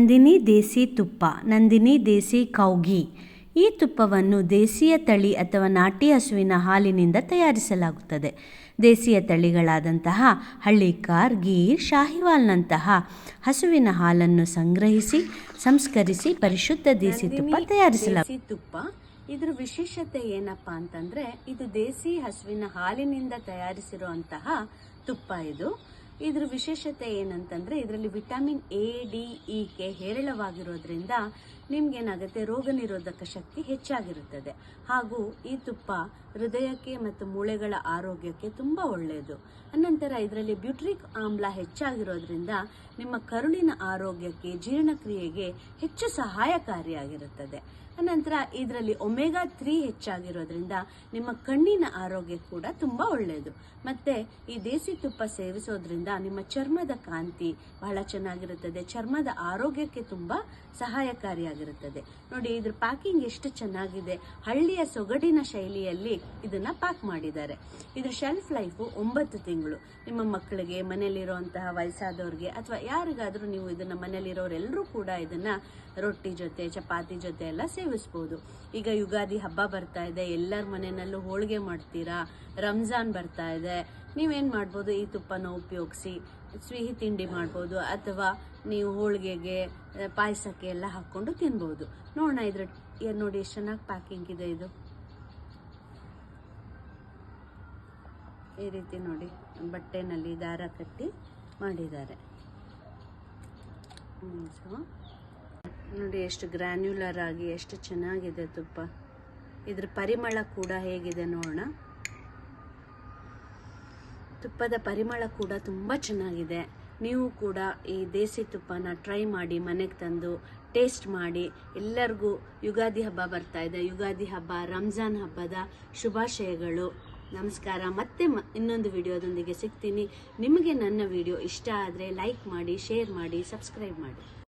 ನಂದಿನಿ ದೇಸಿ ತುಪ್ಪ, ನಂದಿನಿ ದೇಸಿ ಕೌ ಘೀ. ಈ ತುಪ್ಪವನ್ನು ದೇಸಿಯ ತಳಿ ಅಥವಾ ನಾಟಿ ಹಸುವಿನ ಹಾಲಿನಿಂದ ತಯಾರಿಸಲಾಗುತ್ತದೆ. ದೇಸಿಯ ತಳಿಗಳಾದಂತಹ ಹಳ್ಳಿಕಾರ್, ಗೀರ್, ಶಾಹಿವಾಲ್ನಂತಹ ಹಸುವಿನ ಹಾಲನ್ನು ಸಂಗ್ರಹಿಸಿ ಸಂಸ್ಕರಿಸಿ ಪರಿಶುದ್ಧ ದೇಸಿ ತುಪ್ಪ ತಯಾರಿಸಲಾಗುತ್ತದೆ. ತುಪ್ಪ ಇದರ ವಿಶೇಷತೆ ಏನಪ್ಪ ಅಂತಂದರೆ, ಇದು ದೇಸಿ ಹಸುವಿನ ಹಾಲಿನಿಂದ ತಯಾರಿಸಿರುವಂತಹ ತುಪ್ಪ. ಇದ್ರ ವಿಶೇಷತೆ ಏನಂತಂದರೆ, ಇದರಲ್ಲಿ vitamin A, D, E K ಹೇರಳವಾಗಿರೋದ್ರಿಂದ ನಿಮ್ಗೇನಾಗುತ್ತೆ, ರೋಗ ನಿರೋಧಕ ಶಕ್ತಿ ಹೆಚ್ಚಾಗಿರುತ್ತದೆ. ಹಾಗೂ ಈ ತುಪ್ಪ ಹೃದಯಕ್ಕೆ ಮತ್ತು ಮೂಳೆಗಳ ಆರೋಗ್ಯಕ್ಕೆ ತುಂಬ ಒಳ್ಳೆಯದು. ಅನಂತರ ಇದರಲ್ಲಿ ಬ್ಯೂಟ್ರಿಕ್ ಆಮ್ಲ ಹೆಚ್ಚಾಗಿರೋದ್ರಿಂದ ನಿಮ್ಮ ಕರುಳಿನ ಆರೋಗ್ಯಕ್ಕೆ, ಜೀರ್ಣಕ್ರಿಯೆಗೆ ಹೆಚ್ಚು ಸಹಾಯಕಾರಿಯಾಗಿರುತ್ತದೆ. ಅನಂತರ ಇದರಲ್ಲಿ ಒಮೆಗಾ 3 ಹೆಚ್ಚಾಗಿರೋದ್ರಿಂದ ನಿಮ್ಮ ಕಣ್ಣಿನ ಆರೋಗ್ಯ ಕೂಡ ತುಂಬ ಒಳ್ಳೆಯದು. ಮತ್ತು ಈ ದೇಸಿ ತುಪ್ಪ ಸೇವಿಸೋದ್ರಿಂದ ನಿಮ್ಮ ಚರ್ಮದ ಕಾಂತಿ ಬಹಳ ಚೆನ್ನಾಗಿರುತ್ತದೆ, ಚರ್ಮದ ಆರೋಗ್ಯಕ್ಕೆ ತುಂಬ ಸಹಾಯಕಾರಿಯಾಗಿರುತ್ತದೆ. ನೋಡಿ, ಇದ್ರ ಪ್ಯಾಕಿಂಗ್ ಎಷ್ಟು ಚೆನ್ನಾಗಿದೆ. ಹಳ್ಳಿಯ ಸೊಗಡಿನ ಶೈಲಿಯಲ್ಲಿ ಇದನ್ನು ಪ್ಯಾಕ್ ಮಾಡಿದ್ದಾರೆ. ಇದ್ರ ಶೆಲ್ಫ್ ಲೈಫು 9 ತಿಂಗಳು. ನಿಮ್ಮ ಮಕ್ಕಳಿಗೆ, ಮನೆಯಲ್ಲಿರುವಂತಹ ವಯಸ್ಸಾದವ್ರಿಗೆ ಅಥವಾ ಯಾರಿಗಾದರೂ ನೀವು ಇದನ್ನು ಮನೆಯಲ್ಲಿರೋರೆಲ್ಲರೂ ಕೂಡ ಇದನ್ನು ರೊಟ್ಟಿ ಜೊತೆ, ಚಪಾತಿ ಜೊತೆ ಎಲ್ಲ ಸೇವಿಸ್ಬೋದು. ಈಗ ಯುಗಾದಿ ಹಬ್ಬ ಬರ್ತಾ ಇದೆ, ಎಲ್ಲರ ಮನೆಯಲ್ಲೂ ಹೋಳಿಗೆ ಮಾಡ್ತೀರಾ, ರಂಜಾನ್ ಬರ್ತಾ ಇದೆ. ನೀವೇನು ಮಾಡ್ಬೋದು, ಈ ತುಪ್ಪನ ಉಪಯೋಗಿಸಿ ಸಿಹಿ ತಿಂಡಿ ಮಾಡ್ಬೋದು, ಅಥವಾ ನೀವು ಹೋಳಿಗೆಗೆ, ಪಾಯಸಕ್ಕೆ ಎಲ್ಲ ಹಾಕ್ಕೊಂಡು ತಿನ್ಬೋದು. ನೋಡೋಣ ನೋಡಿ ಎಷ್ಟು ಚೆನ್ನಾಗಿ ಪ್ಯಾಕಿಂಗ್ ಇದೆ. ಇದು ಈ ರೀತಿ ನೋಡಿ, ಬಟ್ಟೆನಲ್ಲಿ ದಾರ ಕಟ್ಟಿ ಮಾಡಿದ್ದಾರೆ. ನೋಡಿ ಎಷ್ಟು ಗ್ರ್ಯಾನ್ಯುಲರ್ ಆಗಿ ಎಷ್ಟು ಚೆನ್ನಾಗಿದೆ ತುಪ್ಪ. ಇದ್ರ ಪರಿಮಳ ಕೂಡ ಹೇಗಿದೆ ನೋಡೋಣ. ತುಪ್ಪದ ಪರಿಮಳ ಕೂಡ ತುಂಬ ಚೆನ್ನಾಗಿದೆ. ನೀವು ಕೂಡ ಈ ದೇಸಿ ತುಪ್ಪನ ಟ್ರೈ ಮಾಡಿ, ಮನೆಗೆ ತಂದು ಟೇಸ್ಟ್ ಮಾಡಿ. ಎಲ್ಲರಿಗೂ ಯುಗಾದಿ ಹಬ್ಬ ಬರ್ತಾ ಇದೆ. ಯುಗಾದಿ ಹಬ್ಬ, ರಂಜಾನ್ ಹಬ್ಬದ ಶುಭಾಶಯಗಳು. ನಮಸ್ಕಾರ. ಮತ್ತೆ ಇನ್ನೊಂದು ವಿಡಿಯೋದೊಂದಿಗೆ ಸಿಗ್ತೀನಿ. ನಿಮಗೆ ನನ್ನ ವಿಡಿಯೋ ಇಷ್ಟ ಆದರೆ ಲೈಕ್ ಮಾಡಿ, ಶೇರ್ ಮಾಡಿ, ಸಬ್ಸ್ಕ್ರೈಬ್ ಮಾಡಿ.